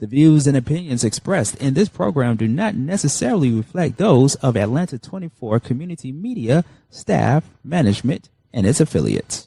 The views and opinions expressed in this program do not necessarily reflect those of Atlanta 24 Community Media, staff, management, and its affiliates.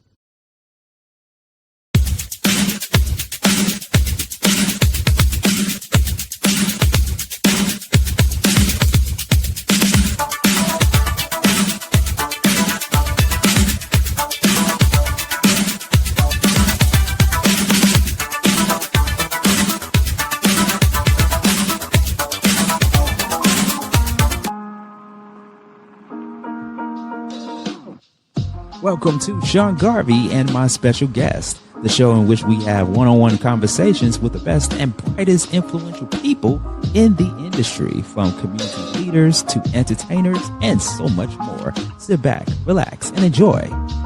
Welcome to Sean Garvey and My Special Guest, the show in which we have one-on-one conversations with the best and brightest influential people in the industry, from community leaders to entertainers and so much more. Sit back, relax, and enjoy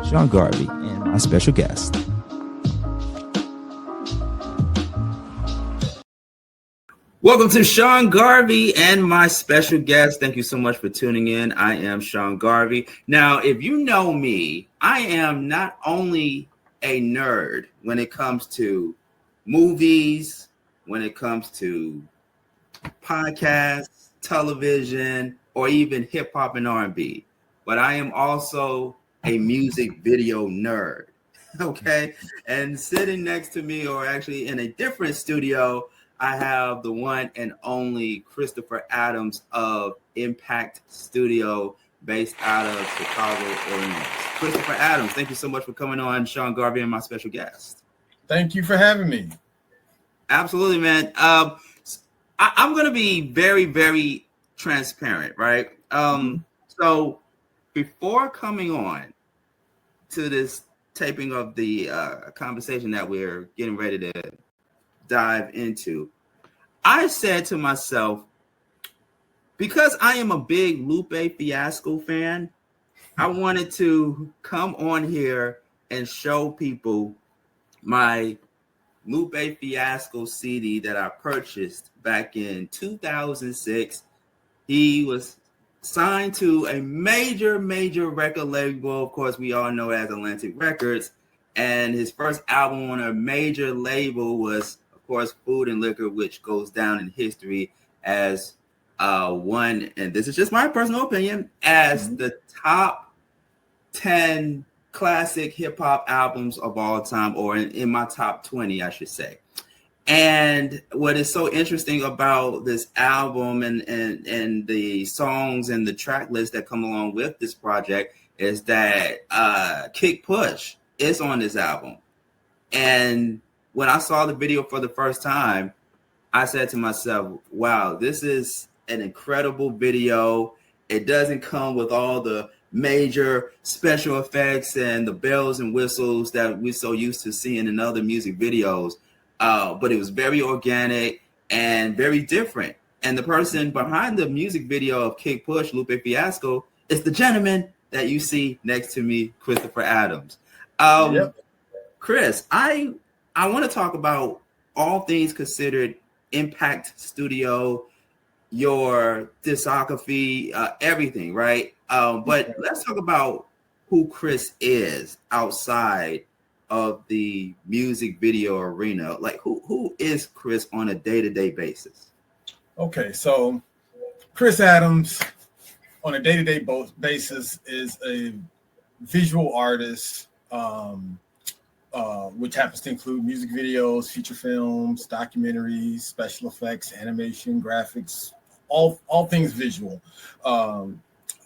Sean Garvey and My Special Guest. Welcome to Sean Garvey and My Special Guest. Thank you so much for tuning in. I am Sean Garvey. Now, if you know me, I am not only a nerd when it comes to movies, when it comes to podcasts, television, or even hip hop and R&B, but I am also a music video nerd. Okay. And sitting next to me, or actually in a different studio, I have the one and only Christopher Adams of Impakt Studio, based out of Chicago, Illinois. Christopher Adams, thank you so much for coming on Sean Garvey and My Special Guest. Thank you for having me. Absolutely, man. I'm going to be very, very transparent, right? So before coming on to this taping of the conversation that we're getting ready to dive into, I said to myself, because I am a big Lupe Fiasco fan, I wanted to come on here and show people my Lupe Fiasco CD that I purchased back in 2006. He was signed to a major record label. Of course, we all know it as Atlantic Records. And his first album on a major label was, of course, Food and Liquor, which goes down in history as one, and this is just my personal opinion, as the top 10 classic hip hop albums of all time, or in my top 20, I should say. And what is so interesting about this album and the songs and the track list that come along with this project is that Kick Push is on this album. And when I saw the video for the first time, I said to myself, wow, this is an incredible video. It doesn't come with all the major special effects and the bells and whistles that we're so used to seeing in other music videos. But it was very organic and very different. And the person behind the music video of Kick Push, Lupe Fiasco, is the gentleman that you see next to me, Christopher Adams. Chris, I want to talk about all things considered, Impakt Studio, your discography, everything, right? But let's talk about who Chris is outside of the music video arena. Like, who is Chris on a day-to-day basis? Okay, so Chris Adams on a day-to-day basis is a visual artist, which happens to include music videos, feature films, documentaries, special effects, animation, graphics, all things visual.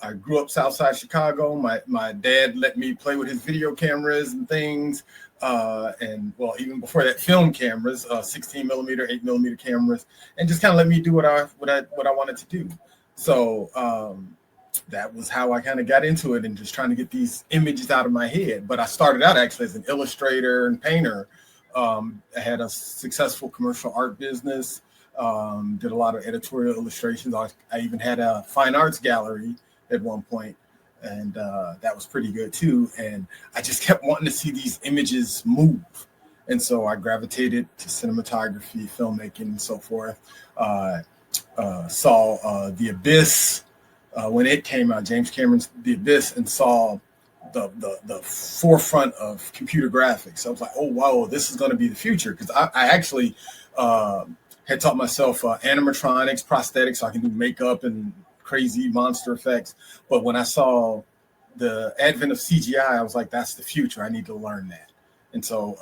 I grew up Southside Chicago. My dad let me play with his video cameras and things, and well, even before that, film cameras, 16 millimeter, 8 millimeter cameras, and just kind of let me do what I wanted to do. So that was how I kind of got into it, and just trying to get these images out of my head. But I started out actually as an illustrator and painter. I had a successful commercial art business, did a lot of editorial illustrations. I even had a fine arts gallery at one point, and that was pretty good too. And I just kept wanting to see these images move. And so I gravitated to cinematography, filmmaking, and so forth. Saw The Abyss when it came out, James Cameron's The Abyss, and saw the forefront of computer graphics. I was like, oh, wow, this is going to be the future. Because I actually had taught myself animatronics, prosthetics, so I can do makeup and crazy monster effects. But when I saw the advent of CGI, I was like, that's the future. I need to learn that. And so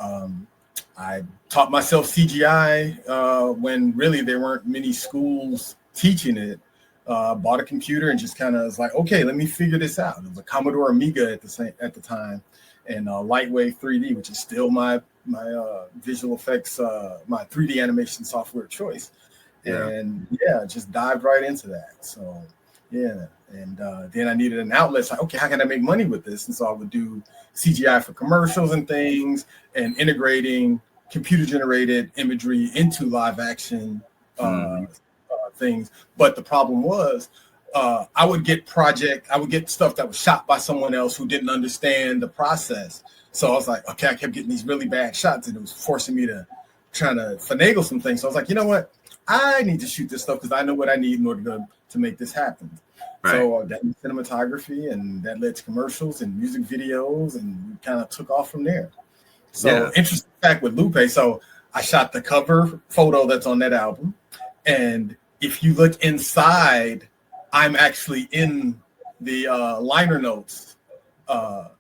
I taught myself CGI when really there weren't many schools teaching it. Bought a computer and just kind of was like, okay, let me figure this out. It was a Commodore Amiga at the time, and Lightwave 3D, which is still my visual effects, my 3D animation software choice. Yeah. And just dived right into that. So yeah, and then I needed an outlet. So okay, how can I make money with this? And so I would do CGI for commercials and things, and integrating computer generated imagery into live action things. But the problem was I would get stuff that was shot by someone else who didn't understand the process. So I was like, okay, I kept getting these really bad shots, and it was forcing me to trying to finagle some things. So I was like, you know what? I need to shoot this stuff because I know what I need in order to make this happen. Right. So that was cinematography, and that led to commercials and music videos, and we kind of took off from there. So interesting fact with Lupe. So I shot the cover photo that's on that album, and if you look inside, I'm actually in the liner notes for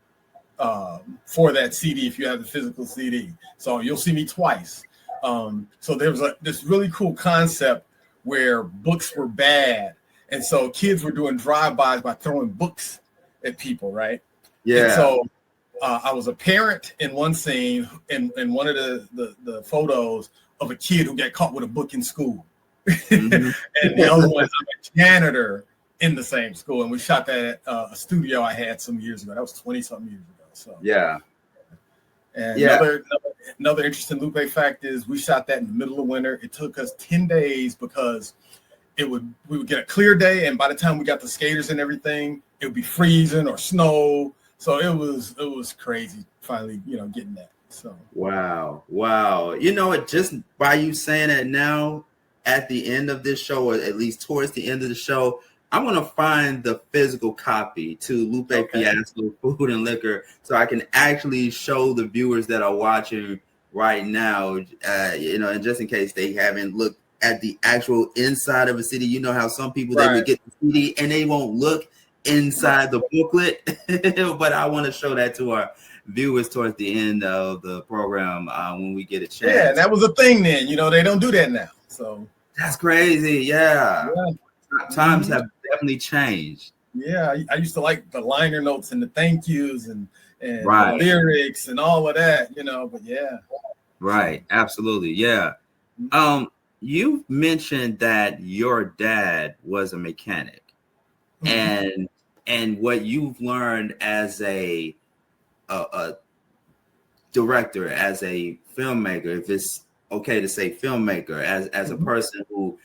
that CD if you have the physical CD. So you'll see me twice. So there was this really cool concept where books were bad. And so kids were doing drive-bys by throwing books at people, right? Yeah. And so I was a parent in one scene, in one of the photos of a kid who got caught with a book in school. Mm-hmm. And the other one, I'm a janitor in the same school. And we shot that at a studio I had some years ago. That was 20-something years ago. So yeah. And another interesting Lupe fact is we shot that in the middle of winter. It took us 10 days because we would get a clear day, and by the time we got the skaters and everything, it would be freezing or snow. So it was crazy finally, getting that. So wow. Just by you saying that now at the end of this show, or at least towards the end of the show, I'm going to find the physical copy to Lupe Fiasco Food and Liquor so I can actually show the viewers that are watching right now, and just in case they haven't looked at the actual inside of a CD. You know how some people, they would get the CD and they won't look inside the booklet, but I want to show that to our viewers towards the end of the program when we get a chance. Yeah, that was a thing then. They don't do that now. So that's crazy. Yeah. Times have definitely changed. Yeah, I used to like the liner notes and the thank yous and the lyrics and all of that, but yeah. Right, absolutely. Yeah. You mentioned that your dad was a mechanic, and what you've learned as a director, as a filmmaker, if it's okay to say filmmaker, as a person who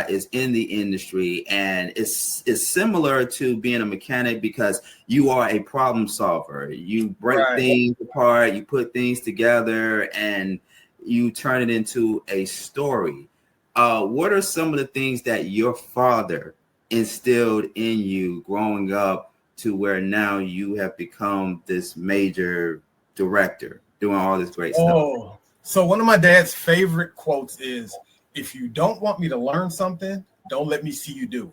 is in the industry, and it's similar to being a mechanic because you are a problem solver. You break things apart, you put things together, and you turn it into a story. What are some of the things that your father instilled in you growing up to where now you have become this major director doing all this great stuff? So one of my dad's favorite quotes is, if you don't want me to learn something, don't let me see you do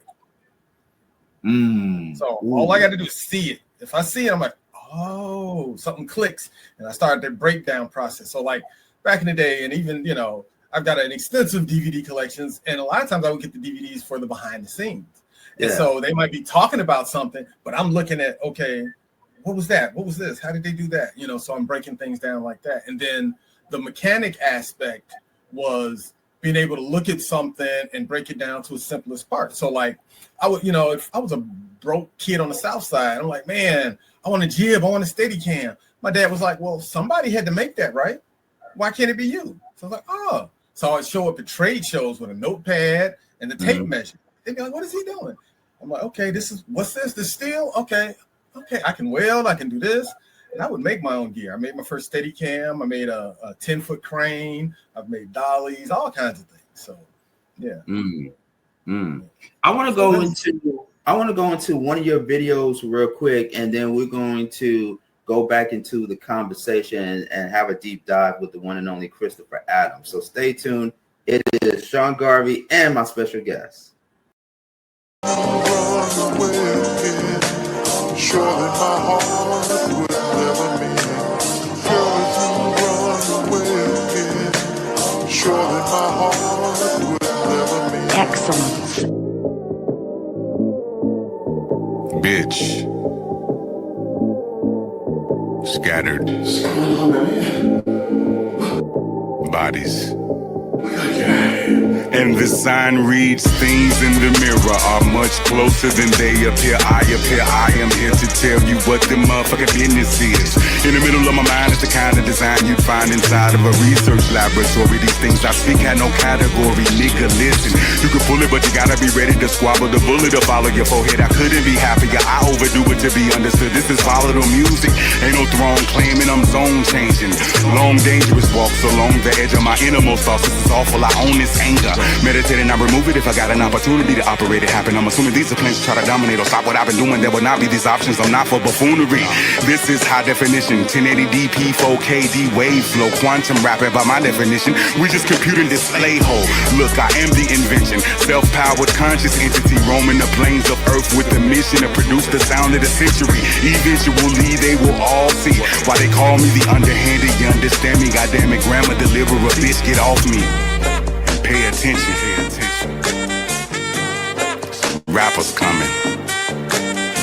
it. So all I got to do is see it. If I see it, I'm like, oh, something clicks. And I started the breakdown process. So like back in the day, and even, I've got an extensive DVD collections, and a lot of times I would get the DVDs for the behind the scenes. Yeah. And so they might be talking about something, but I'm looking at, okay, what was that? What was this? How did they do that? So I'm breaking things down like that. And then the mechanic aspect was being able to look at something and break it down to its simplest part. So like I would, if I was a broke kid on the South Side, I'm like, man, I want a jib, I want a steady cam. My dad was like, well, somebody had to make that, right? Why can't it be you? So I was like, oh. So I'd show up at trade shows with a notepad and the tape measure. They'd be like, what is he doing? I'm like, okay, what's this? This steel? Okay, I can weld, I can do this. And I would make my own gear. I made my first steady cam. I made a 10-foot crane. I've made dollies, all kinds of things. So, yeah. I want to go into one of your videos real quick, and then we're going to go back into the conversation and have a deep dive with the one and only Christopher Adams. So stay tuned. It is Sean Garvey and my special guest. Surely my heart would never mean. Surely my heart would never mean. Excellent. Bitch. Scattered. Bodies. And the sign reads, things in the mirror are much closer than they appear. I am here to tell you what the motherfucking business is. In the middle of my mind is the kind of design you'd find inside of a research laboratory. These things I speak had no category, nigga, listen. You can pull it, but you gotta be ready to squabble the bullet to follow your forehead. I couldn't be happier, I overdo it to be understood. This is volatile music, ain't no throne claiming, I'm zone changing. Long, dangerous walks along the edge of my innermost thoughts. This is awful, I own this anger. Meditating, I remove it if I got an opportunity to operate it happen. I'm assuming these are plans to try to dominate or stop what I've been doing. There will not be these options, I'm not for buffoonery. This is high definition, 1080dp, 4KD wave flow, quantum rapping by my definition. We just computing display hole. Look, I am the invention, self-powered conscious entity roaming the plains of earth with the mission to produce the sound of the century. Eventually they will all see why they call me the underhanded. You understand me? Goddamn it, grammar deliverer, bitch, get off me. Pay attention. Rappers coming.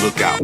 Look out.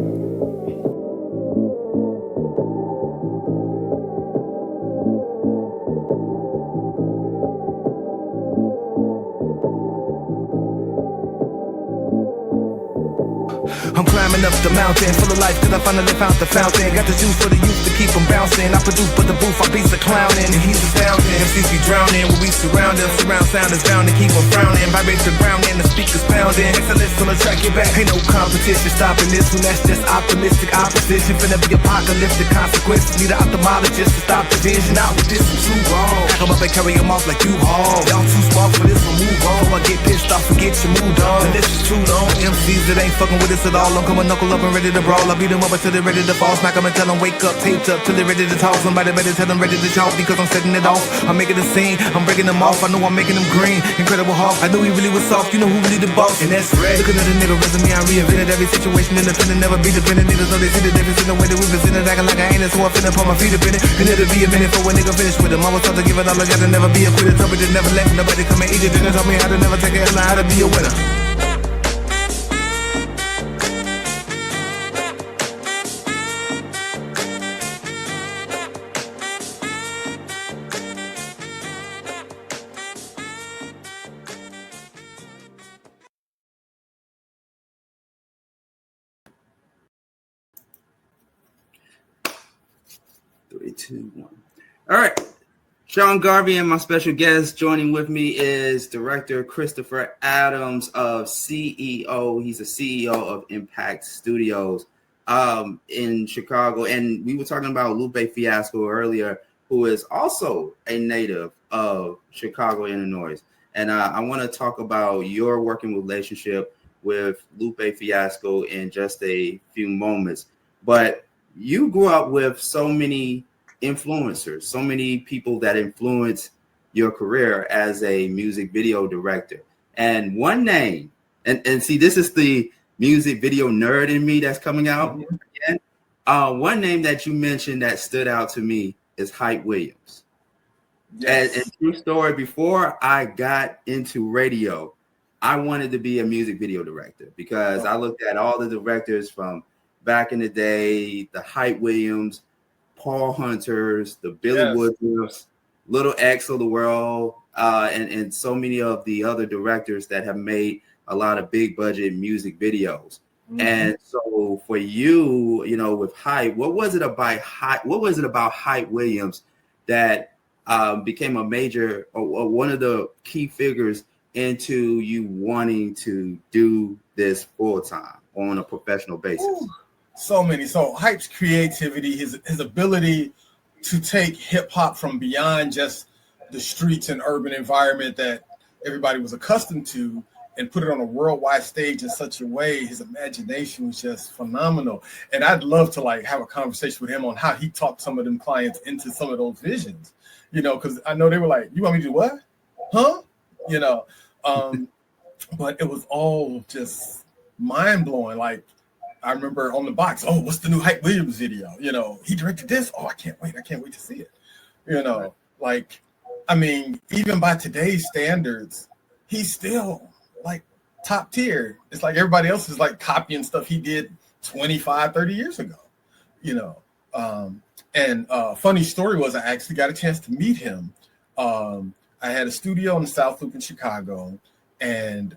I'm climbing up the mountain full of life, cause I finally found the fountain. Got the juice for the youth to keep them bouncing. I produce but the booth, I beats the clowning. And he's astounding, MCs be drowning. When we surround them, surround sound is bound to keep them frowning. Vibrate the ground and the speakers pounding. Excellence on the track, get back. Ain't no competition stopping this one, that's just optimistic opposition. Finna be apocalyptic consequences. Need an ophthalmologist to stop the vision. Out with this, I'm too wrong. Pack them up and carry them off like you haul. Y'all too small for this, so move on. Before I get pissed off, forget your mood on. And this is too long. MCs that ain't fucking with us at all. I'm coming knuckle up and ready to brawl. I beat them up until they're ready to fall. Smack them and tell them wake up, taped up till they're ready to talk. Somebody better tell them ready to talk because I'm setting it off. I'm making a scene, I'm breaking them off. I know I'm making them green. Incredible Hulk, I knew he really was soft. You know who really the boss, and that's red. Looking at the nigga resume, I reinvented every situation. Independent, never be dependent. Niggas know they see the difference in the way that we presented. Acting like I ain't it, so I finna put my feet up in it. And it'll be a minute for a nigga finish with him. I was taught to give it all, I gotta never be a quitter. Told me to never let nobody come and eat it. Then taught me how to never take it and how to be a winner. 3, 2, 1. All right. Sean Garvey and my special guest joining with me is director Christopher Adams of CEO. He's the CEO of Impakt Studios in Chicago. And we were talking about Lupe Fiasco earlier, who is also a native of Chicago, Illinois. And I want to talk about your working relationship with Lupe Fiasco in just a few moments. But you grew up with so many influencers, so many people that influence your career as a music video director. And one name, and see, this is the music video nerd in me that's coming out again. One name that you mentioned that stood out to me is Hype Williams. Yes. And true story, before I got into radio, I wanted to be a music video director because I looked at all the directors from back in the day, the Hype Williams, Paul Hunters, the Billy Woodruffs, Little X of the world, and so many of the other directors that have made a lot of big budget music videos. Mm-hmm. And so for you, you know, with Hype, what was it about Hype Williams that became a major or one of the key figures into you wanting to do this full time on a professional basis? Ooh. So many. So Hype's creativity, his ability to take hip hop from beyond just the streets and urban environment that everybody was accustomed to and put it on a worldwide stage in such a way, his imagination was just phenomenal. And I'd love to like have a conversation with him on how he talked some of them clients into some of those visions, you know, because I know they were like, you want me to do what? Huh? you know. But it was all just mind blowing. Like I remember on the box, oh, what's the new Hype Williams video? You know, he directed this. Oh, I can't wait to see it. You know, like, I mean, even by today's standards, he's still like top tier. It's like everybody else is like copying stuff he did 25, 30 years ago, you know. And funny story was I actually got a chance to meet him. I had a studio in the South Loop in Chicago, and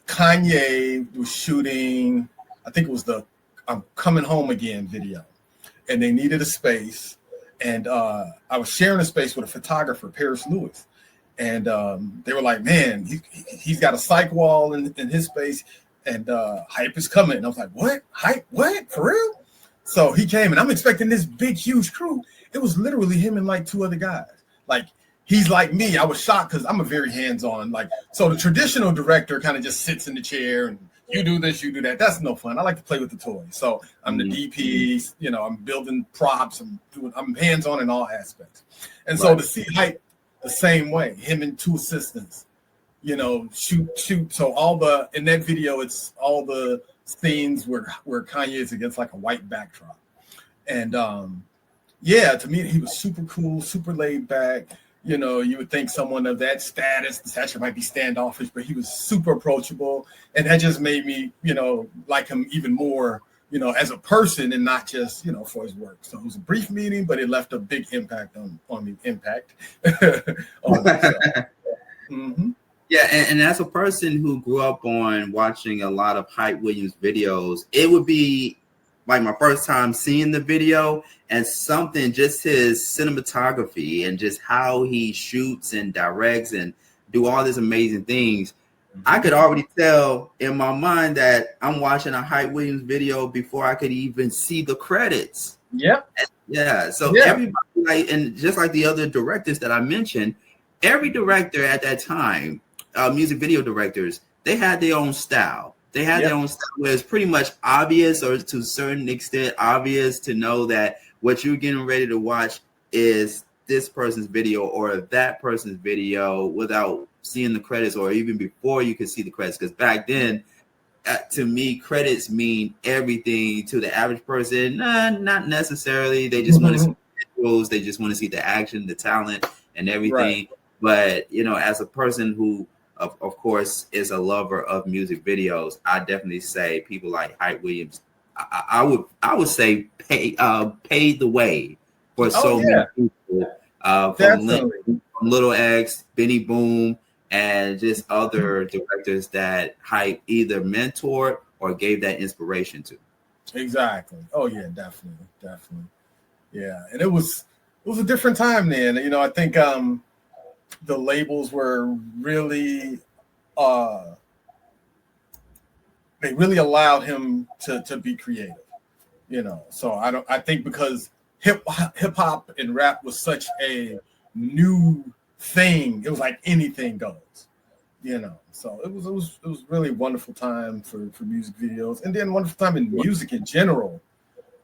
Kanye was shooting, I think it was the I'm Coming Home Again video, and they needed a space. And I was sharing a space with a photographer, Paris Lewis. And they were like, man, he's got a psych wall in his space, and Hype is coming. And I was like, what? Hype? What? For real? So he came, and I'm expecting this big, huge crew. It was literally him and like two other guys. Like, he's like me. I was shocked because I'm a very hands-on. Like, so the traditional director kind of just sits in the chair and you do this, you do that. That's no fun. I like to play with the toys. So I'm the DP, you know, I'm building props. I'm hands-on in all aspects. And so to see Hype the same way, him and two assistants, you know, shoot. So in that video, it's all the scenes where Kanye is against like a white backdrop. And yeah, to me, he was super cool, super laid back. You know, you would think someone of that stature might be standoffish, but he was super approachable. And that just made me, you know, like him even more, you know, as a person and not just, you know, for his work. So it was a brief meeting, but it left a big impact on me. Impact. Mm-hmm. Yeah, and as a person who grew up on watching a lot of Hype Williams videos, it would be like my first time seeing the video, and something, just his cinematography and just how he shoots and directs and do all these amazing things. I could already tell in my mind that I'm watching a Hype Williams video before I could even see the credits. Yep. Yeah. So everybody, like, and just like the other directors that I mentioned, every director at that time, music video directors, they had their own style. They had their own style where it's pretty much obvious, or to a certain extent obvious, to know that what you're getting ready to watch is this person's video or that person's video without seeing the credits, or even before you could see the credits. Because back then, to me, credits mean everything. To the average person, not necessarily. They just want to see visuals. They just want to see the action, the talent, and everything. Right. But, you know, as a person who, of course, is a lover of music videos, I definitely say people like Hype Williams, I would say paved the way for so many people, from Little X, Benny Boom, and just other directors that Hype either mentored or gave that inspiration to. Exactly. Oh yeah, definitely. Yeah, and it was a different time then. You know, I think the labels were really they really allowed him to be creative, you know. So I think because hip hop and rap was such a new thing, it was like anything goes, you know. So it was really a wonderful time for music videos, and then wonderful time in music in general,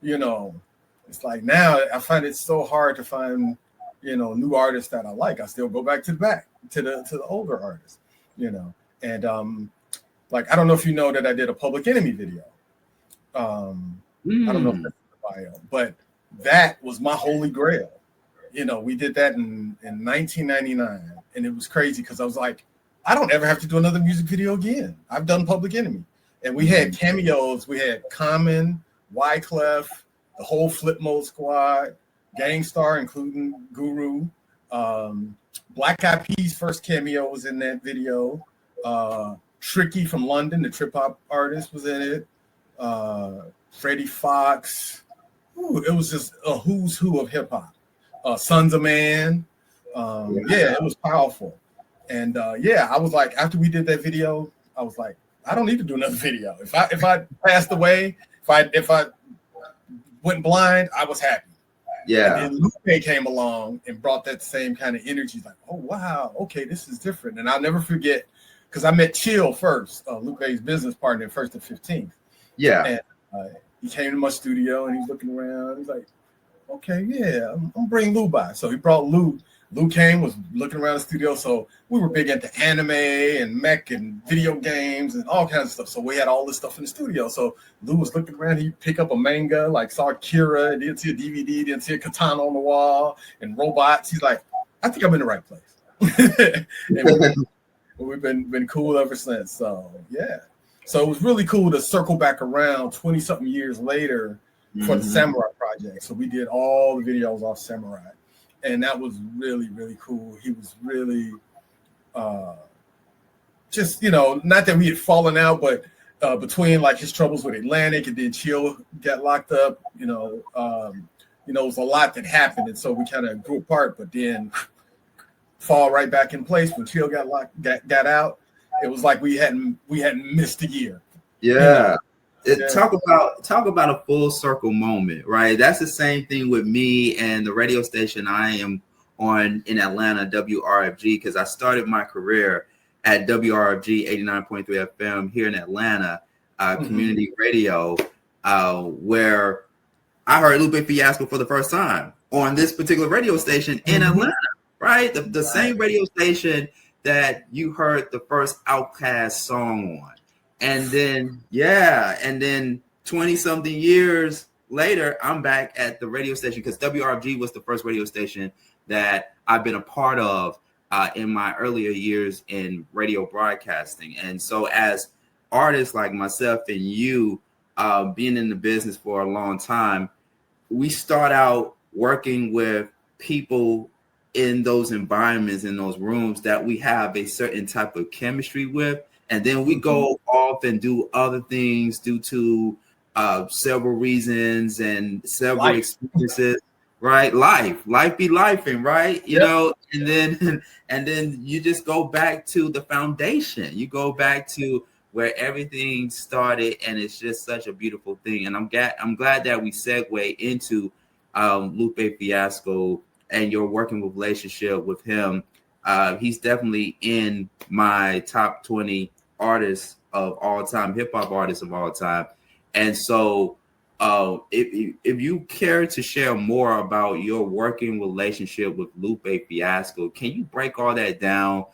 you know. It's like now I find it so hard to find, you know, new artists that I like. I still go back to the older artists, you know. And like, I don't know if you know that I did a Public Enemy video. I don't know if that's in the bio, but that was my holy grail. You know, we did that in 1999, and it was crazy because I was like, I don't ever have to do another music video again. I've done Public Enemy, and we had cameos. We had Common, Wyclef, the whole Flip Mode squad, Gangstar, including Guru. Black Eyed Peas' first cameo was in that video. Tricky from London, the trip hop artist, was in it. Freddie Fox. Ooh, it was just a who's who of hip hop. Sons of Man. Yeah, it was powerful. And I was like, after we did that video, I was like, I don't need to do another video. If I passed away, if I went blind, I was happy. Yeah. And then Lupe came along and brought that same kind of energy. Like, oh wow, okay, this is different. And I'll never forget, because I met Chill first, Lupe's business partner, at First and 15th. Yeah. And he came to my studio and he's looking around. He's like, okay, yeah, I'm bringing Lou by. So he brought Lou Lou came, was looking around the studio. So we were big into anime and mech and video games and all kinds of stuff. So we had all this stuff in the studio. So Lou was looking around. He'd pick up a manga, like saw Kira, didn't see a DVD, didn't see a katana on the wall and robots. He's like, I think I'm in the right place. And we've been cool ever since. So, yeah. So it was really cool to circle back around 20-something years later for the Samurai project. So we did all the videos off Samurai. And that was really, really cool. He was really just, not that we had fallen out, but between like his troubles with Atlantic and then Chill got locked up, it was a lot that happened. And so we kind of grew apart, but then fall right back in place when Chill got out. It was like we hadn't missed a year. Yeah. Talk about a full circle moment, right? That's the same thing with me and the radio station I am on in Atlanta, WRFG, because I started my career at WRFG 89.3 FM here in Atlanta, community radio, where I heard Lupe Fiasco for the first time on this particular radio station in Atlanta, right? The same radio station that you heard the first Outkast song on. And then 20-something years later, I'm back at the radio station because WRFG was the first radio station that I've been a part of in my earlier years in radio broadcasting. And so as artists like myself and you, being in the business for a long time, we start out working with people in those environments, in those rooms that we have a certain type of chemistry with. And then we go off and do other things due to several reasons and several experiences, right? Life be lifing, right? You know, and then you just go back to the foundation. You go back to where everything started, and it's just such a beautiful thing. And I'm glad that we segue into Lupe Fiasco and your working relationship with him. He's definitely in my top 20 artists of all time, hip hop artists of all time. And so if you care to share more about your working relationship with Lupe Fiasco, can you break all that down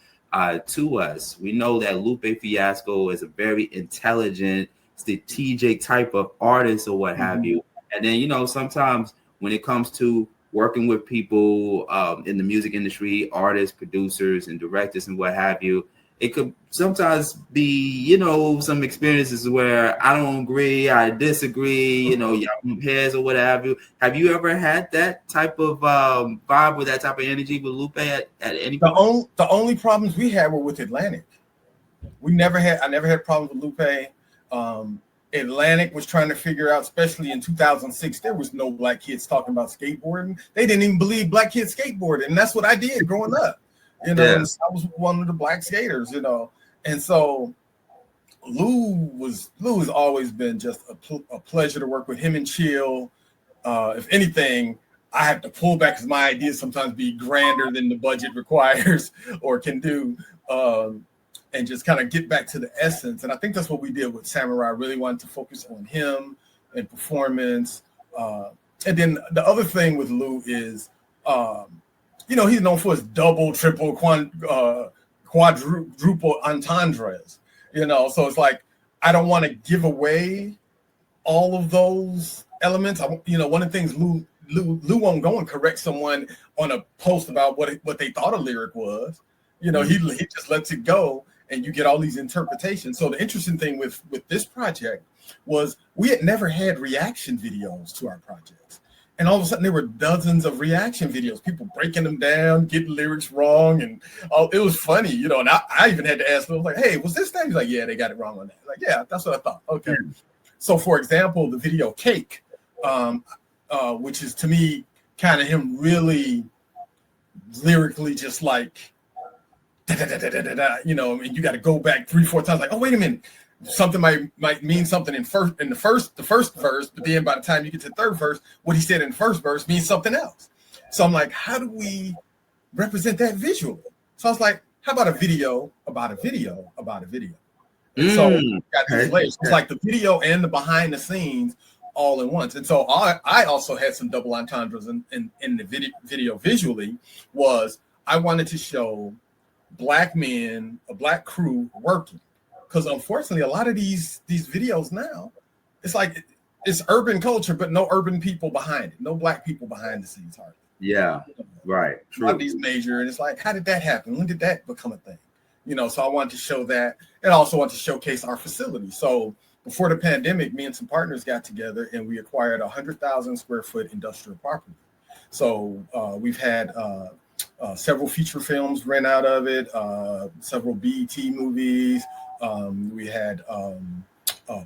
to us? We know that Lupe Fiasco is a very intelligent, strategic type of artist or what have you. And then, sometimes when it comes to working with people in the music industry, artists, producers, and directors and what have you, it could sometimes be, some experiences where I don't agree, I disagree, y'all heads or what have you. Have you ever had that type of vibe with that type of energy with Lupe at any point? The only problems we had were with Atlantic. I never had problems with Lupe. Atlantic was trying to figure out, especially in 2006, there was no black kids talking about skateboarding. They didn't even believe black kids skateboarded. And that's what I did growing up. I was one of the black skaters, And so Lou has always been just a pleasure to work with him and Chill. If anything, I have to pull back because my ideas sometimes be grander than the budget requires or can do. And just kind of get back to the essence. And I think that's what we did with Samurai. I really wanted to focus on him and performance. And then the other thing with Lou is, he's known for his double, triple, quadruple entendres, So it's like, I don't want to give away all of those elements. One of the things Lou won't go and correct someone on a post about what they thought a lyric was. He just lets it go. And you get all these interpretations. So the interesting thing with this project was we had never had reaction videos to our projects. And all of a sudden there were dozens of reaction videos, people breaking them down, getting lyrics wrong. And it was funny, and I even had to ask them, like, hey, was this thing? He's like, yeah, they got it wrong on that. Like, yeah, that's what I thought. Okay. So for example, the video Cake, which is to me kind of him really lyrically just like, and you got to go back 3-4 times. Like, oh, wait a minute, something might mean something in the first verse, but then by the time you get to the third verse, what he said in the first verse means something else. So I'm like, how do we represent that visually? So I was like, how about a video about a video about a video? And so got these layers. It's like the video and the behind the scenes all in once. And so I also had some double entendres in the video visually was. I wanted to show Black men, a Black crew working, because unfortunately, a lot of these videos now, it's like it's urban culture, but no urban people behind it, no Black people behind the scenes hardly. Yeah, right. True. A lot of these major, and it's like, how did that happen? When did that become a thing? So I wanted to show that, and also want to showcase our facility. So before the pandemic, me and some partners got together and we acquired 100,000 square foot industrial property. So we've had several feature films rent out of it, several BET movies. We had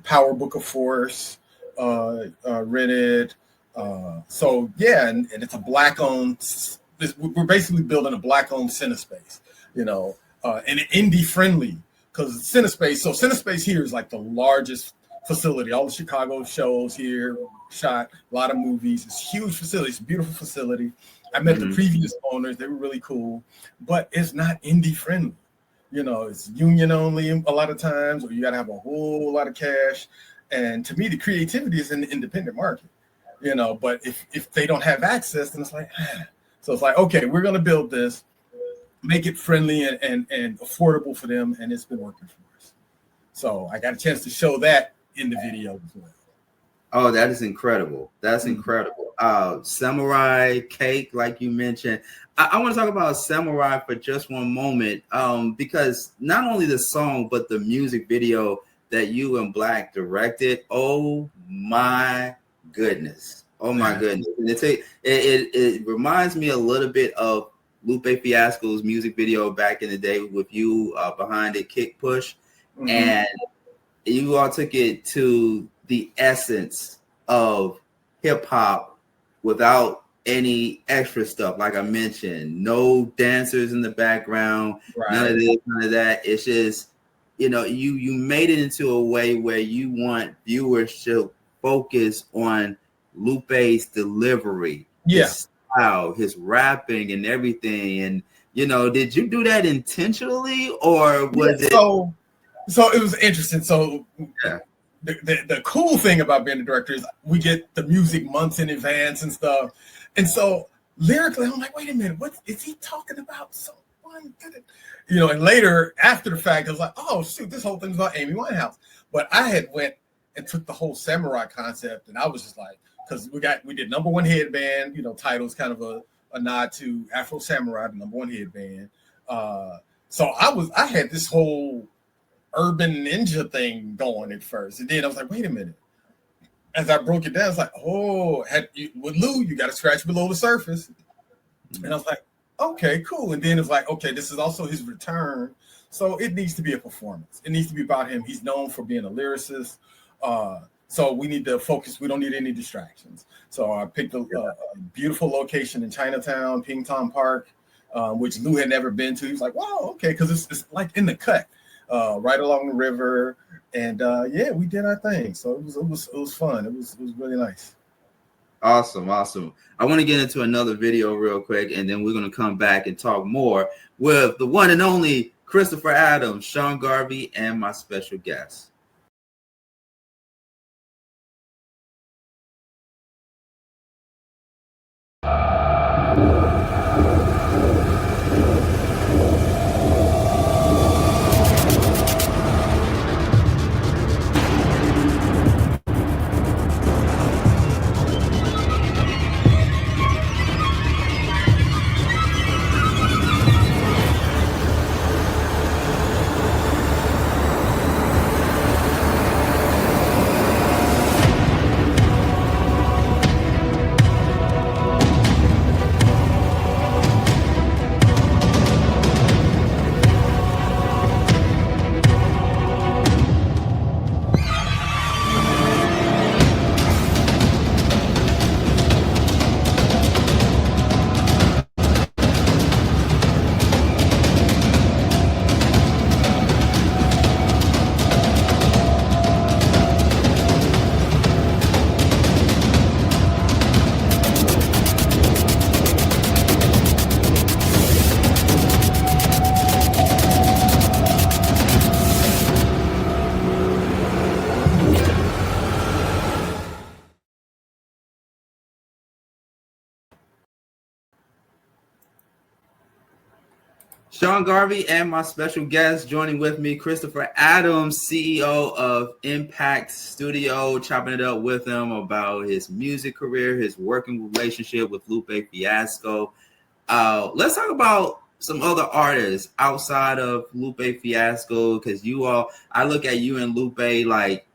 Power Book of Force rented. So yeah, and it's a Black-owned. We're basically building a Black-owned CineSpace, and indie-friendly, because CineSpace. So CineSpace here is like the largest facility. All the Chicago shows here shot, a lot of movies. It's a huge facility. It's a beautiful facility. I met the previous owners. They were really cool, but it's not indie-friendly. It's union only a lot of times, or you got to have a whole lot of cash. And to me, the creativity is in the independent market. But if they don't have access, then it's like, So it's like, okay, we're going to build this, make it friendly and affordable for them, and it's been working for us. So I got a chance to show that in the video as well. Oh, that is incredible. That's incredible. Samurai Cake, like you mentioned. I want to talk about Samurai for just one moment, because not only the song, but the music video that you and Black directed. Oh my goodness. Oh my goodness. And it reminds me a little bit of Lupe Fiasco's music video back in the day with you behind it, Kick Push. And you all took it to the essence of hip hop without any extra stuff. Like I mentioned, no dancers in the background, none of this, none of that. It's just, you made it into a way where you want viewers to focus on Lupe's delivery, his style, his rapping and everything. And, did you do that intentionally, or was it? So it was interesting. So the cool thing about being a director is we get the music months in advance and stuff. And so lyrically, I'm like, wait a minute, what is he talking about? Someone did it, and later after the fact, I was like, oh shoot, this whole thing's about Amy Winehouse. But I had went and took the whole samurai concept, and I was just like, because we did number one headband, titles kind of a nod to Afro Samurai, the number one headband. So I had this whole urban ninja thing going at first, and then I was like, wait a minute. As I broke it down, it's like, with Lou, you got to scratch below the surface. And I was like, okay, cool. And then it's like, okay, this is also his return. So it needs to be a performance. It needs to be about him. He's known for being a lyricist. So we need to focus. We don't need any distractions. So I picked a beautiful location in Chinatown, Ping Tom Park, which Lou had never been to. He was like, wow, okay, because it's like in the cut, right along the river. And we did our thing. So it was fun. It was really nice. Awesome. I want to get into another video real quick, and then we're going to come back and talk more with the one and only Christopher Adams, Sean Garvey, and my special guest. Sean Garvey and my special guest joining with me, Christopher Adams, CEO of Impakt Studio, chopping it up with him about his music career, his working relationship with Lupe Fiasco. Let's talk about some other artists outside of Lupe Fiasco, because I look at you and Lupe like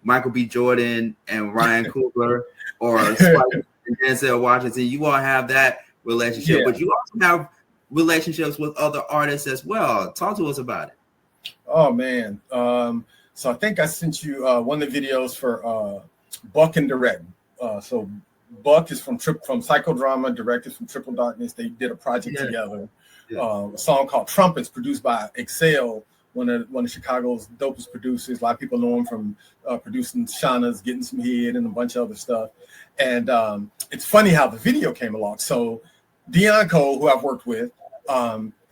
Michael B. Jordan and Ryan Coogler or Spike and Denzel Washington. You all have that relationship, but you also have relationships with other artists as well. Talk to us about it. Oh man. So I think I sent you one of the videos for Buck and Direct. So Buck is from Psychodrama, Direct is from Triple Darkness. They did a project together. A song called Trumpets, produced by Excel, one of Chicago's dopest producers. A lot of people know him from producing Shauna's Getting Some Head and a bunch of other stuff. And it's funny how the video came along. So Dion Cole, who I've worked with,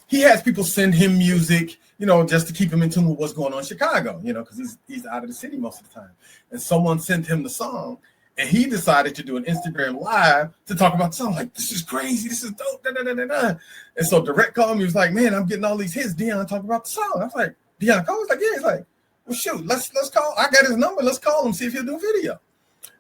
he has people send him music, just to keep him in tune with what's going on in Chicago, because he's out of the city most of the time. And someone sent him the song, and he decided to do an Instagram live to talk about the song. Like, this is crazy, this is dope, da, da, da, da, da. And so Direct called me. He was like, man, I'm getting all these hits. Dion talk about the song. I was like, Dion Cole? He's like, yeah. He's like, well, shoot, let's call. I got his number. Let's call him, see if he'll do a video.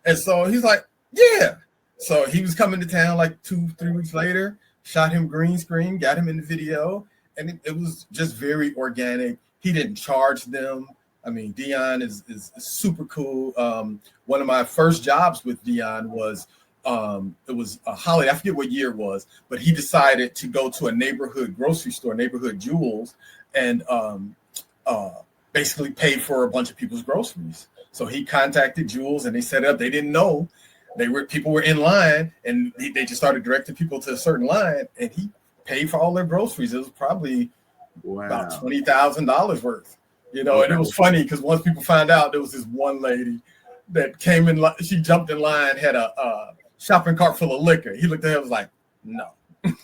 And so he's like, yeah. So he was coming to town like 2-3 weeks later, shot him green screen, got him in the video, and it was just very organic. He didn't charge them. I mean, Dion is super cool. One of my first jobs with Dion was it was a holiday. I forget what year it was, but he decided to go to a neighborhood grocery store, Neighborhood Jewels, and basically pay for a bunch of people's groceries. So he contacted Jewels, and they set up. They didn't know. People were in line, and they just started directing people to a certain line, and he paid for all their groceries. It was probably about $20,000 worth, And it was funny because once people found out, there was this one lady that came in. She jumped in line, had a shopping cart full of liquor. He looked at her and was like, "No." I'm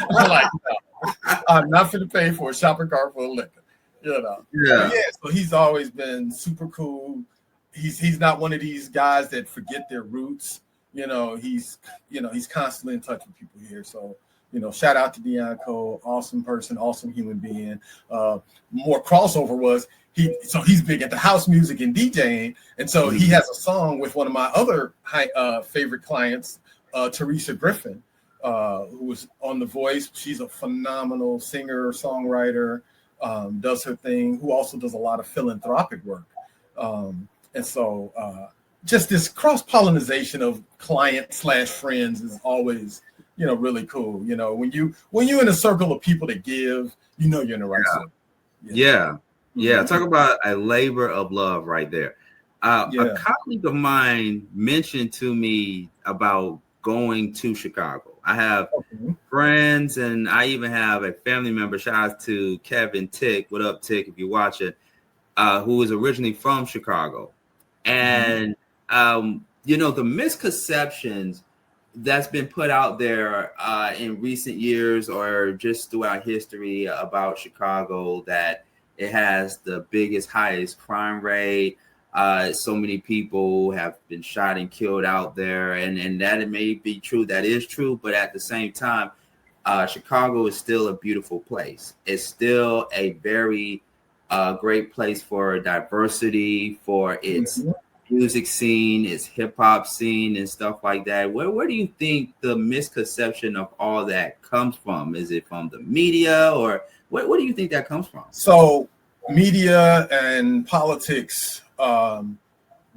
like, "No, I'm not going to pay for a shopping cart full of liquor." Yeah. So he's always been super cool. He's not one of these guys that forget their roots. He's constantly in touch with people here. So, shout out to Dion Cole, awesome person, awesome human being. More crossover was he's big into house music and DJing. And so he has a song with one of my other favorite clients, Teresa Griffin, who was on The Voice. She's a phenomenal singer, songwriter, does her thing, who also does a lot of philanthropic work. And so just this cross-pollination of client/friends is always, really cool. When you're in a circle of people that give, you're in the right circle. Yeah. Talk about a labor of love right there. A colleague of mine mentioned to me about going to Chicago. I have friends, and I even have a family member. Shout out to Kevin Tick. What up, Tick, if you watch it, who is originally from Chicago. And, the misconceptions that's been put out there in recent years or just throughout history about Chicago, that it has the biggest, highest crime rate. So many people have been shot and killed out there. And that it may be true. That is true. But at the same time, Chicago is still a beautiful place. It's still a very great place for diversity, for its music scene, its hip hop scene, and stuff like that. Where do you think the misconception of all that comes from? Is it from the media, or what do you think that comes from? So, media and politics. We're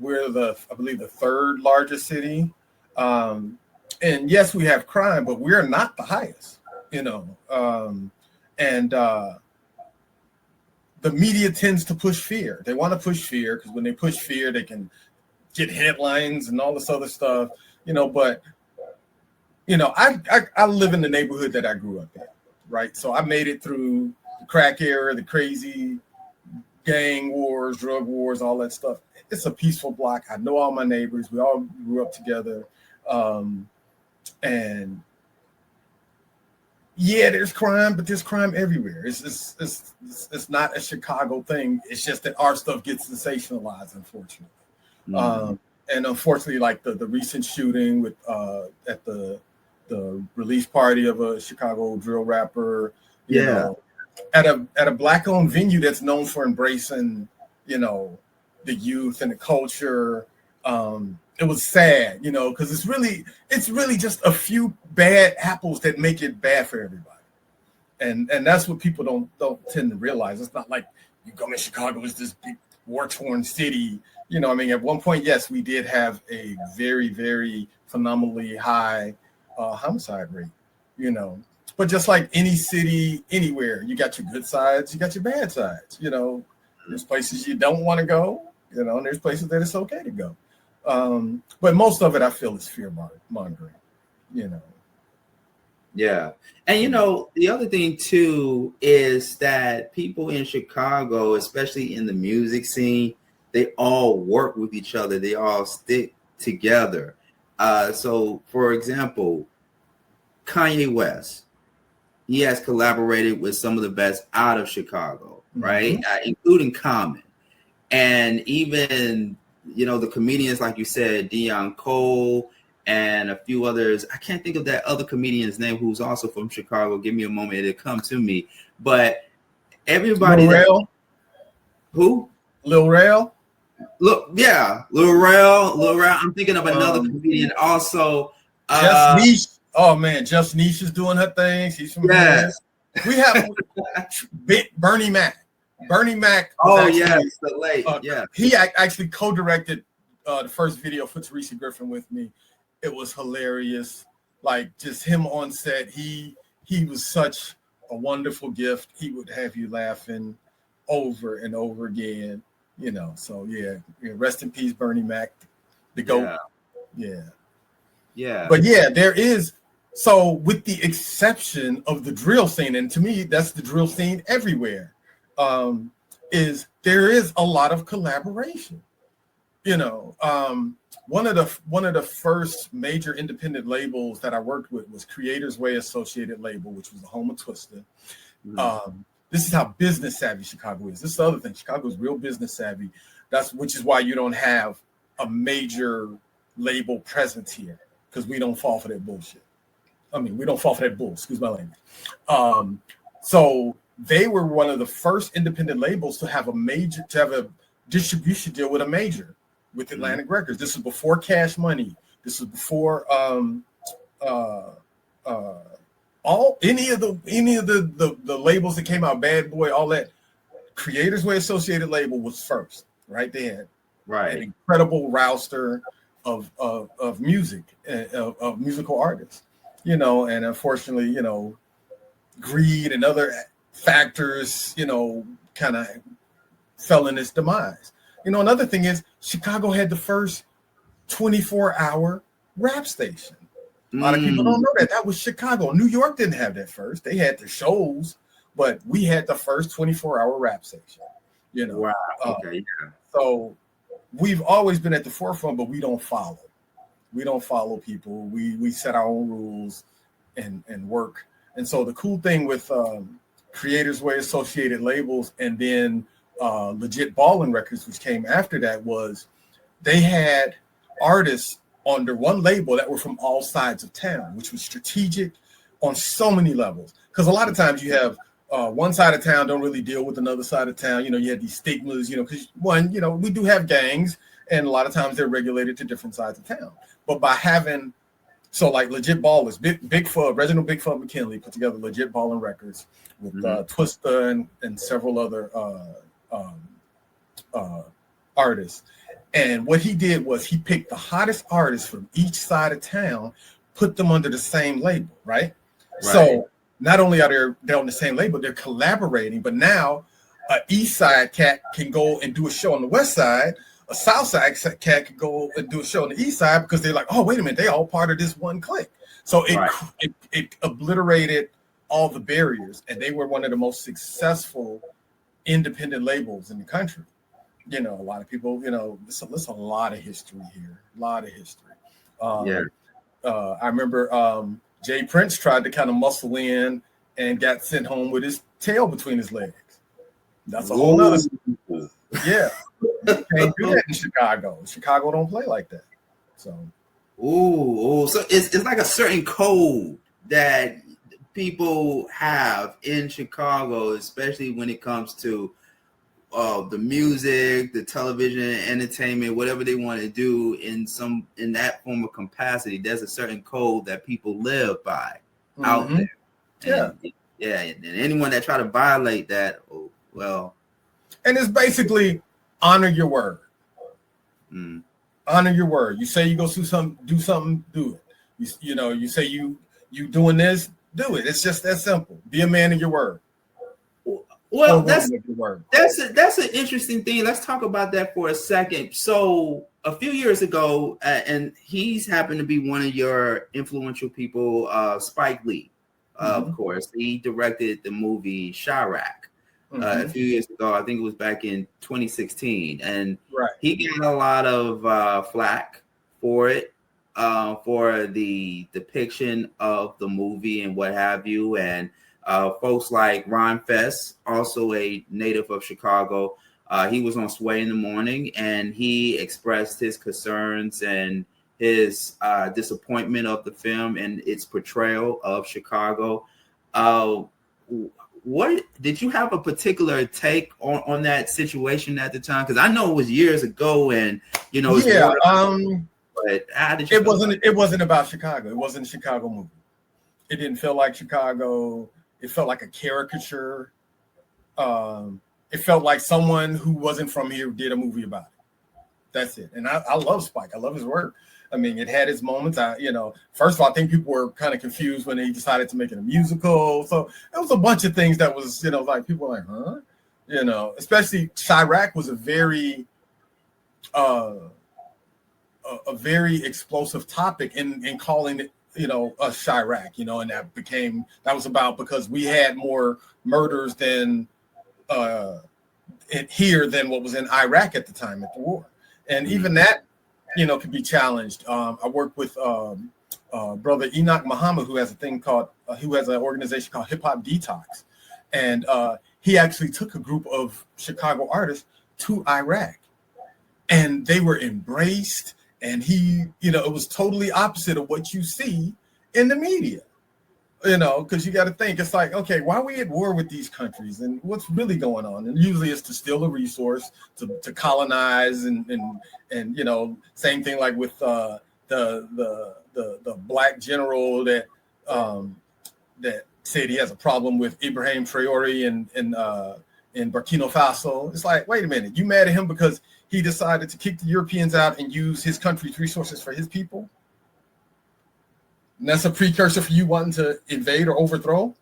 I believe the third largest city, and yes, we have crime, but we're not the highest. The media tends to push fear. They want to push fear because when they push fear, they can get headlines and all this other stuff, but, I live in the neighborhood that I grew up in, right? So I made it through the crack era, the crazy gang wars, drug wars, all that stuff. It's a peaceful block. I know all my neighbors. We all grew up together. And yeah, there's crime, but there's crime everywhere. It's not a Chicago thing. It's just that our stuff gets sensationalized, unfortunately. And unfortunately, like the recent shooting with at the the release party of a Chicago drill rapper. You Yeah. know, at a Black-owned venue that's known for embracing, you know, the youth and the culture. It was sad, you know, because it's really just a few bad apples that make it bad for everybody. And that's what people don't tend to realize. It's not like you come in Chicago, it's this big war-torn city. You know, I mean, at one point, yes, we did have a very, very phenomenally high homicide rate, you know. But just like any city, anywhere, you got your good sides, you got your bad sides. You know, there's places you don't want to go, you know, and there's places that it's okay to go. But most of it, I feel, is fear mongering, you know. Yeah. And, you know, the other thing, too, is that people in Chicago, especially in the music scene, they all work with each other. They all stick together. So, for example, Kanye West, he has collaborated with some of the best out of Chicago, right? Including Common. And even, you know, the comedians, like you said, Dion Cole and a few others. I can't think of that other comedian's name who's also from Chicago. Give me a moment, it'll come to me. But everybody. Who? Lil Rel? Look, yeah, Lil Rel. I'm thinking of another comedian also. Just Niche. Oh man, Just Niche is doing her thing. She's from here. We have Bernie Mac. Bernie Mac. Oh yes, the late. He actually co-directed the first video for Teresa Griffin with me. It was hilarious. Like just him on set. He was such a wonderful gift. He would have you laughing over and over again. You know. So yeah. Rest in peace, Bernie Mac, the GOAT. Yeah. But yeah, there is. So with the exception of the drill scene, and to me, that's the drill scene everywhere, is there is a lot of collaboration. You know, one of the first major independent labels that I worked with was Creators Way Associated Label, which was the home of Twista. This is how business savvy Chicago is. This is the other thing. Chicago is real business savvy. Which is why you don't have a major label presence here, because we don't fall for that bullshit. I mean, we don't fall for that bull, excuse my language. So they were one of the first independent labels to have a distribution deal with a major, with Atlantic Records. This is before Cash Money. This is before any of the labels that came out, Bad Boy, all that. Creators Way Associated Label was first, right? They had an incredible roster of music, of musical artists. You know, and unfortunately, you know, greed and other factors, you know, kind of fell in its demise. You know, another thing is Chicago had the first 24-hour rap station. A lot of people don't know that. That was Chicago. New York didn't have that first. They had the shows, but we had the first 24-hour rap station. You know, wow. Okay. So we've always been at the forefront, but we don't follow. We don't follow people. We set our own rules and work. And so the cool thing with Creators Way Associated Labels and then Legit Ballin' Records, which came after that, was they had artists under one label that were from all sides of town, which was strategic on so many levels. Because a lot of times you have one side of town don't really deal with another side of town. You know, you have these stigmas, you know, because one, you know, we do have gangs, and a lot of times they're regulated to different sides of town. But by having, so like Legit Ballers, Reginald Big Fun McKinley put together Legit Ballin' Records with Twista and several other artists. And what he did was he picked the hottest artists from each side of town, put them under the same label, right? So not only are they on the same label, they're collaborating, but now an East Side cat can go and do a show on the West Side. A South Side cat could go and do a show on the East Side because they're like, oh, wait a minute, they all part of this one clique. So it obliterated all the barriers, and they were one of the most successful independent labels in the country. You know, a lot of people, you know, there's a lot of history here, a lot of history. I remember Jay Prince tried to kind of muscle in and got sent home with his tail between his legs. That's a whole other. Yeah. You can't do that in Chicago. Chicago don't play like that. So Ooh, so it's like a certain code that people have in Chicago, especially when it comes to the music, the television, entertainment, whatever they want to do in that form of capacity. There's a certain code that people live by out there. And, and anyone that try to violate that, oh, well. And it's basically honor your word. Honor your word. You say you go do something, do it. You say you doing this, do it. It's just that simple. Be a man of your word. Well, that's an interesting thing. Let's talk about that for a second. So a few years ago, and he's happened to be one of your influential people, Spike Lee. Of course, he directed the movie Chirac a few years ago. I think it was back in 2016, and he got a lot of flack for it, for the depiction of the movie and what have you. And folks like Ron Fest, also a native of Chicago, he was on Sway in the Morning, and he expressed his concerns and his disappointment of the film and its portrayal of Chicago. What did you have a particular take on that situation at the time? Because I know it was years ago, and but how did you? It wasn't about Chicago. It wasn't a Chicago movie. It didn't feel like Chicago. It felt like a caricature. It felt like someone who wasn't from here did a movie about it. That's it. And I love Spike. I love his work. I mean, it had its moments. First of all, I think people were kind of confused when they decided to make it a musical. So it was a bunch of things that was, like people were like, huh? Especially Chirac was a very explosive topic in calling it, a Chirac, and that was about because we had more murders than here than what was in Iraq at the time at the war. And even that, could be challenged. I work with brother Enoch Muhammad, who has an organization called Hip Hop Detox. And he actually took a group of Chicago artists to Iraq, and they were embraced. And it was totally opposite of what you see in the media, because you got to think, it's like, okay, why are we at war with these countries and what's really going on? And usually it's to steal a resource, to colonize, and same thing like with the black general that said he has a problem with Ibrahim Traore in Burkina Faso. It's like, wait a minute, you mad at him because he decided to kick the Europeans out and use his country's resources for his people? And that's a precursor for you wanting to invade or overthrow?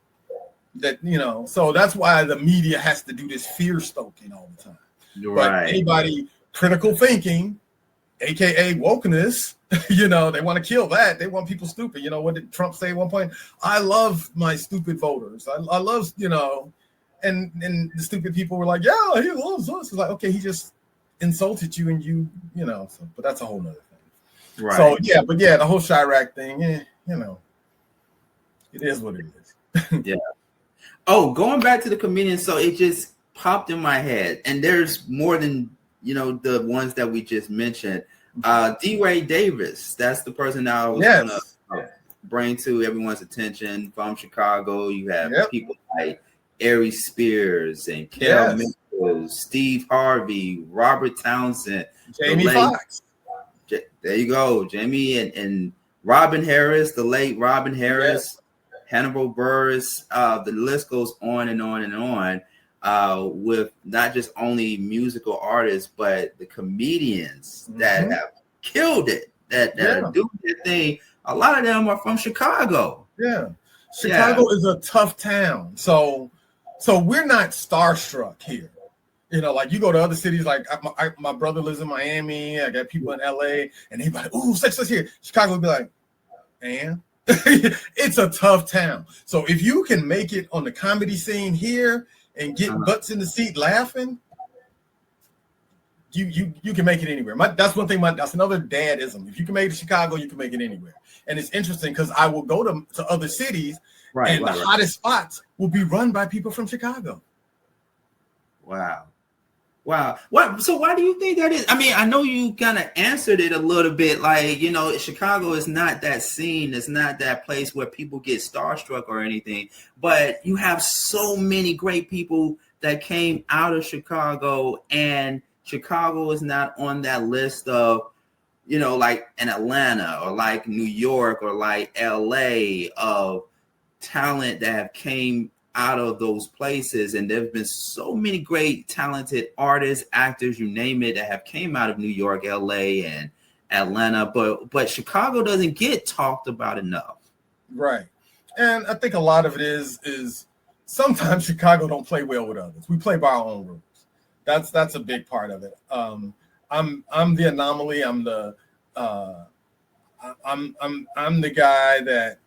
So that's why the media has to do this fear stoking all the time. But anybody critical thinking, aka wokeness, they want to kill that. They want people stupid. What did Trump say at one point? I love my stupid voters. I love, and the stupid people were like, yeah, he loves us. It's like, okay, he just insulted you, and but that's a whole nother thing. Right. So the whole Chirac thing, it is what it is. Yeah. Oh, going back to the comedian, so it just popped in my head, and there's more than the ones that we just mentioned. D. Davis, that's the person that I was gonna bring to everyone's attention from Chicago. You have people like Ari Spears and Kel Mitchell, Steve Harvey, Robert Townsend, Jamie Foxx. There you go, Jamie and Robin Harris, the late Robin Harris, Hannibal Buress. The list goes on and on and on, with not just only musical artists, but the comedians that have killed it, that are doing their thing. A lot of them are from Chicago. Yeah, Chicago is a tough town, so we're not starstruck here. Like you go to other cities, like my brother lives in Miami. I got people in LA, and they be like, ooh, such here. Chicago would be like, man, it's a tough town. So if you can make it on the comedy scene here and get butts in the seat laughing, you can make it anywhere. That's one thing. That's another dadism. If you can make it to Chicago, you can make it anywhere. And it's interesting because I will go to other cities, and the hottest spots will be run by people from Chicago. Wow. Wow. What? So why do you think that is? I mean, I know you kind of answered it a little bit. Like, you know, Chicago is not that scene. It's not that place where people get starstruck or anything. But you have so many great people that came out of Chicago, and Chicago is not on that list of, you know, like in Atlanta or like New York or like LA of talent that have came out of those places. And there've been so many great talented artists, actors, you name it, that have came out of New York, LA, and Atlanta, but Chicago doesn't get talked about enough. Right. And I think a lot of it is sometimes Chicago don't play well with others. We play by our own rules. That's a big part of it. I'm the anomaly. I'm the guy that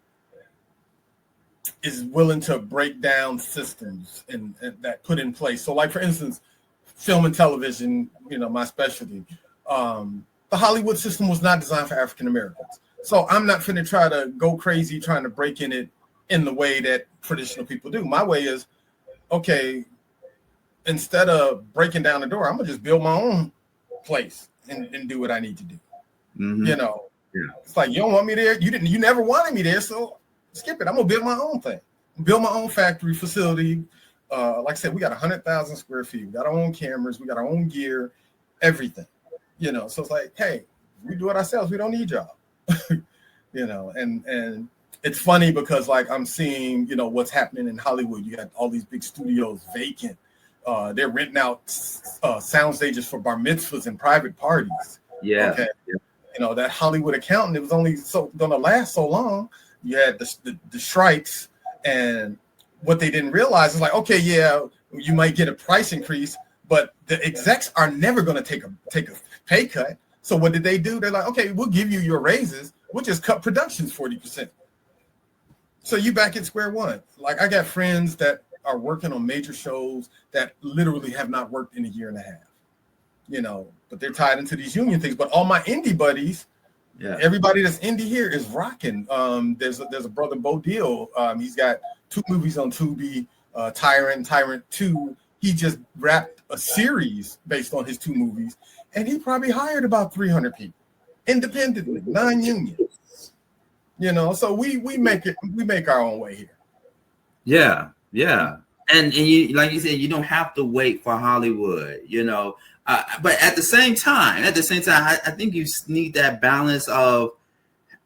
is willing to break down systems and that put in place. So, like for instance, film and television, you know, my specialty. The Hollywood system was not designed for African Americans. So I'm not finna try to go crazy trying to break in it in the way that traditional people do. My way is, okay, instead of breaking down the door, I'm gonna just build my own place and do what I need to do. Mm-hmm. You know, It's like, you don't want me there. You never wanted me there, so skip it. I'm gonna build my own thing, build my own factory facility. Like I said, we got 100,000 square feet. We got our own cameras. We got our own gear, everything. You know, so it's like, hey, we do it ourselves. We don't need y'all. You know, and it's funny because like I'm seeing, you know, what's happening in Hollywood. You got all these big studios vacant. They're renting out sound stages for bar mitzvahs and private parties. Yeah. Okay. Yeah. You know, that Hollywood accountant, it was only gonna last so long. You had the strikes, and what they didn't realize is like, okay, yeah, you might get a price increase, but the execs are never going to take a pay cut. So what did they do? They're like, okay, we'll give you your raises. We'll just cut productions 40%. So you back at square one. Like I got friends that are working on major shows that literally have not worked in a year and a half. You know, but they're tied into these union things. But all my indie buddies, everybody that's indie here is rocking. There's a brother, Bo Deal. He's got 2 movies on Tubi, Tyrant 2. He just wrapped a series based on his 2 movies, and he probably hired about 300 people independently, non-union. You know, so we make our own way here. Yeah. And you, like you said, you don't have to wait for Hollywood, you know. But at the same time, I think you need that balance of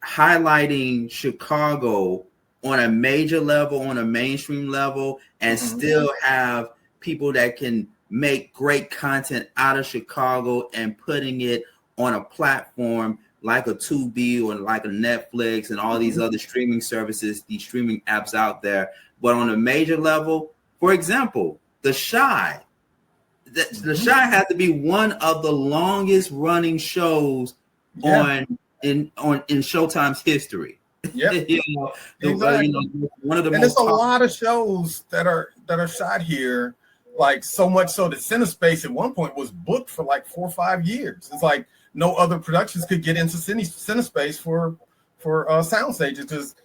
highlighting Chicago on a major level, on a mainstream level, and still have people that can make great content out of Chicago and putting it on a platform like a Tubi or like a Netflix and all these other streaming services, these streaming apps out there. But on a major level, for example, The Chi. The Chi had to be one of the longest running shows in Showtime's history. Yeah, exactly. One of the and most. It's a lot of shows that are shot here, like so much so that CineSpace at one point was booked for like 4 or 5 years. It's like no other productions could get into CineSpace for sound stages because,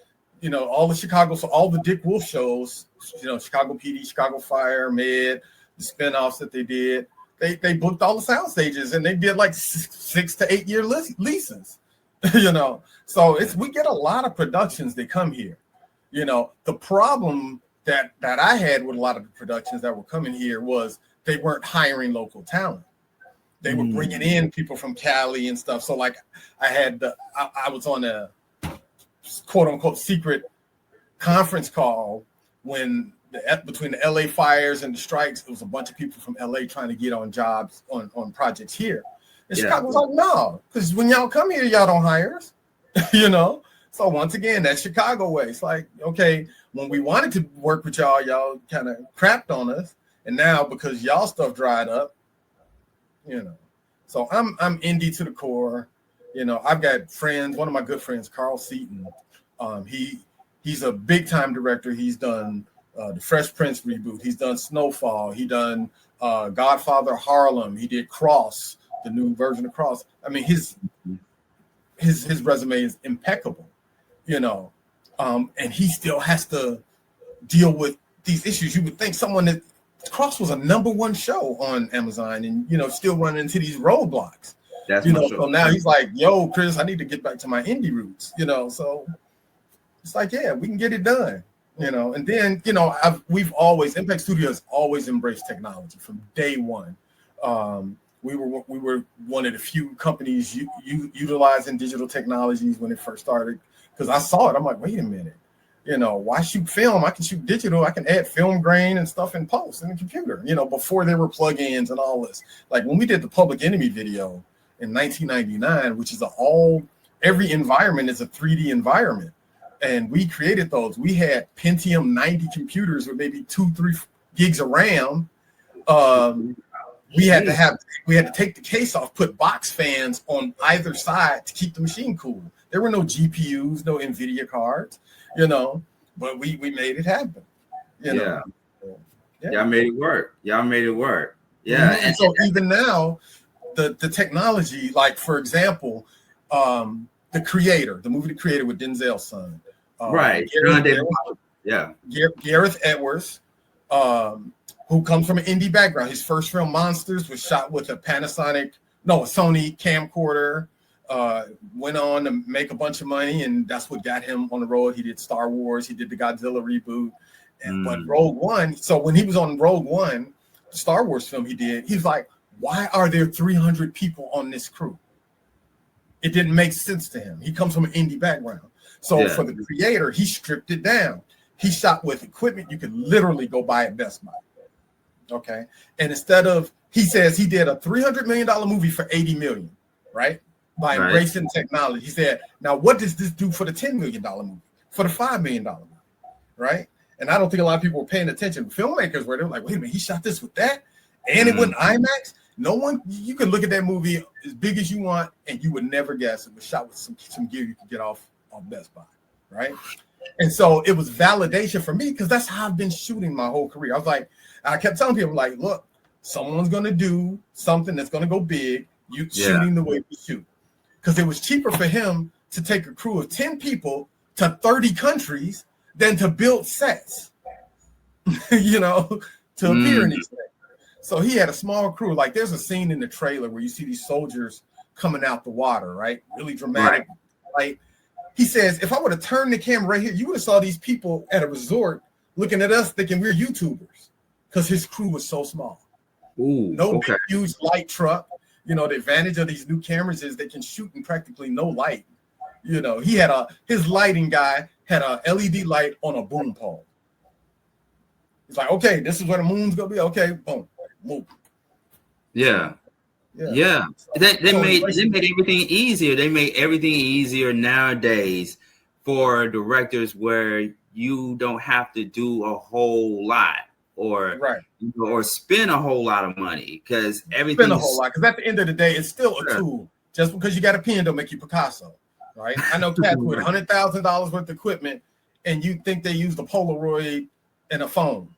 you know, all the Chicago, so all the Dick Wolf shows, you know, Chicago PD, Chicago Fire, Med, the spinoffs that they did, they booked all the sound stages and they did like 6 to 8 year leases, you know. So we get a lot of productions that come here. You know, the problem that I had with a lot of the productions that were coming here was they weren't hiring local talent. They were bringing in people from Cali and stuff. So like I was on a quote unquote secret conference call when between the LA fires and the strikes, it was a bunch of people from LA trying to get on jobs on projects here. And Chicago was like, no, because when y'all come here, y'all don't hire us, you know? So once again, that's Chicago way. It's like, okay, when we wanted to work with y'all kind of crapped on us. And now because y'all stuff dried up, you know. So I'm indie to the core. You know, I've got friends, one of my good friends, Carl Seaton. He's a big time director. He's done the Fresh Prince reboot. He's done Snowfall. He done Godfather Harlem. He did Cross, the new version of Cross. I mean, his resume is impeccable, you know, and he still has to deal with these issues. You would think someone that Cross was a #1 show on Amazon, and still running into these roadblocks. That's So now he's like, "Yo, Chris, I need to get back to my indie roots." So it's like, yeah, we can get it done. And then we've always Impakt Studio has always embraced technology from day one. We were one of the few companies utilizing digital technologies when it first started, because I saw it. I'm like, wait a minute, why shoot film? I can shoot digital. I can add film grain and stuff in post in the computer. Before there were plugins and all this. Like when we did the Public Enemy video in 1999, which is every environment is a 3D environment. And we created those. We had Pentium 90 computers with maybe 2-3 gigs of RAM. We had to take the case off, put box fans on either side to keep the machine cool. There were no GPUs, no NVIDIA cards, but we made it happen. Yeah. Y'all made it work. Yeah. Mm-hmm. And so even now, the technology, like for example, the movie The Creator with Denzel's son. Right. Gareth Edwards, who comes from an indie background. His first film, Monsters, was shot with a Sony camcorder. Went on to make a bunch of money, and that's what got him on the road. He did Star Wars. He did the Godzilla reboot. But Rogue One, so when he was on Rogue One, the Star Wars film he did, he's like, why are there 300 people on this crew? It didn't make sense to him. He comes from an indie background. So for The Creator, he stripped it down. He shot with equipment you could literally go buy at Best Buy. Okay. And he says he did a $300 million movie for $80 million, right? By embracing technology. He said, now what does this do for the $10 million movie? For the $5 million movie, right? And I don't think a lot of people were paying attention. Filmmakers were, they were like, wait a minute, he shot this with that? And it went IMAX? You can look at that movie as big as you want, and you would never guess it was shot with some gear you could get off Best Buy, right? And so it was validation for me, because that's how I've been shooting my whole career. I kept telling people, like, look, someone's going to do something that's going to go big. You shooting the way we shoot. Because it was cheaper for him to take a crew of 10 people to 30 countries than to build sets, to appear in these things. So he had a small crew. Like there's a scene in the trailer where you see these soldiers coming out the water, right? Really dramatic. Right? He says, if I would have turned the camera right here, you would have saw these people at a resort looking at us thinking we're YouTubers, because his crew was so small. Big, huge light truck. The advantage of these new cameras is they can shoot in practically no light. He had his lighting guy had a LED light on a boom pole. It's like, okay, this is where the moon's gonna be. Okay, boom, move. Yeah. They made everything easier. They make everything easier nowadays for directors, where you don't have to do a whole lot or spend a whole lot of money, because everything spend a whole lot. Because at the end of the day, it's still a tool. Just because you got a pen don't make you Picasso, right? I know cats with $100,000 worth of equipment, and you think they use the Polaroid and a phone,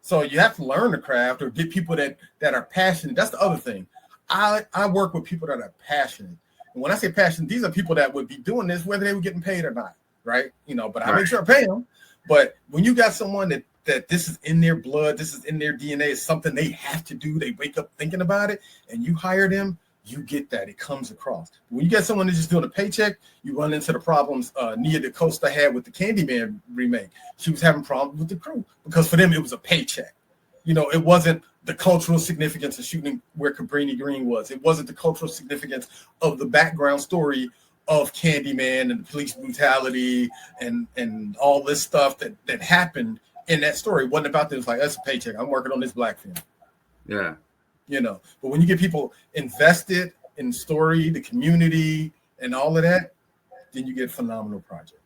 So you have to learn the craft, or get people that are passionate. That's the other thing. I work with people that are passionate. And when I say passionate, these are people that would be doing this whether they were getting paid or not, right? But I make sure I pay them. But when you got someone that this is in their blood, this is in their DNA, it's something they have to do, they wake up thinking about it, and you hire them, you get that. It comes across. When you get someone that's just doing a paycheck, you run into the problems Nia DaCosta had with the Candyman remake. She was having problems with the crew, because for them, it was a paycheck. It wasn't the cultural significance of shooting where Cabrini Green was. It wasn't the cultural significance of the background story of Candyman and the police brutality and all this stuff that happened in that story. It wasn't about this, like, that's a paycheck. I'm working on this black film. Yeah. But when you get people invested in the story, the community, and all of that, then you get phenomenal projects.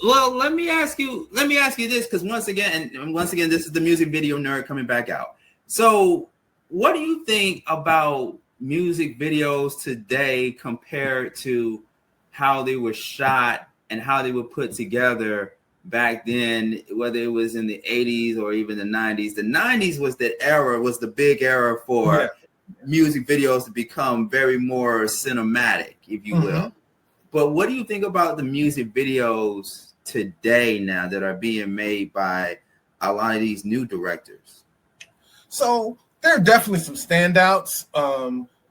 Well, let me ask you this, because once again, this is the music video nerd coming back out. So what do you think about music videos today compared to how they were shot and how they were put together back then, whether it was in the 80s or even the 90s? The 90s was the big era for music videos to become very more cinematic, if you will. But what do you think about the music videos today now that are being made by a lot of these new directors? So there are definitely some standouts.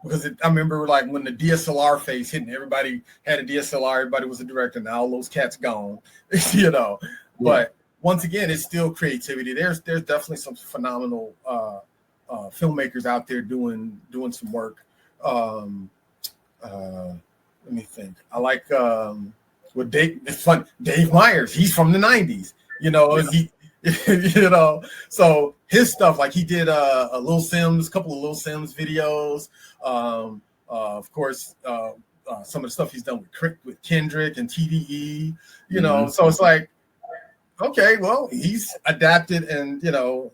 Because I remember like when the DSLR phase hit and everybody had a DSLR, everybody was a director. Now all those cats gone, you know. Yeah. But once again, it's still creativity. There's definitely some phenomenal filmmakers out there doing some work. Let me think. I like with Dave. It's fun. Dave Myers. He's from the '90s. You know, he. You know, so his stuff, like he did a couple of Lil Sims videos. Of course, some of the stuff he's done with Kendrick and TDE. You know, so it's like, okay, well, he's adapted, and you know,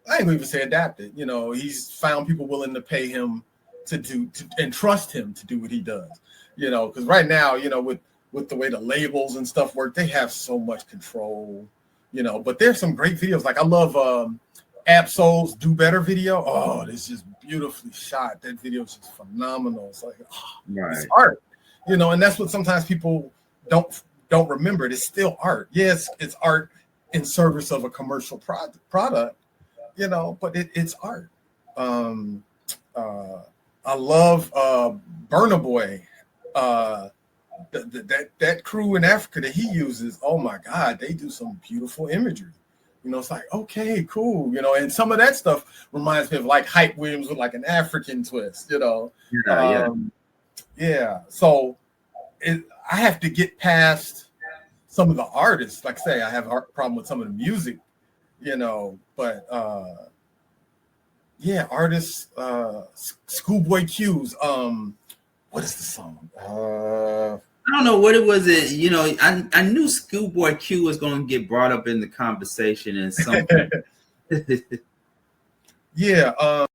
I ain't gonna even say adapted. You know, he's found people willing to pay him to and trust him to do what he does. You know, because right now, you know, with the way the labels and stuff work, they have so much control. You know, but there's some great videos. Like I love Absol's Do Better video. Oh, it's just beautifully shot. That video is just phenomenal. It's like, it's art. You know, and that's what sometimes people don't remember. It's still art. Yes, it's art in service of a commercial product. You know, but it's art. I love Burna Boy. That crew in Africa that he uses, oh my God, they do some beautiful imagery. You know, it's like, okay, cool. You know, and some of that stuff reminds me of like Hype Williams with like an African twist, you know. Yeah. So I have to get past some of the artists. Like I say, I have a problem with some of the music, you know, but artists, Schoolboy Q's, what is the song? I don't know what it was. You know, I knew Schoolboy Q was going to get brought up in the conversation in some. Yeah.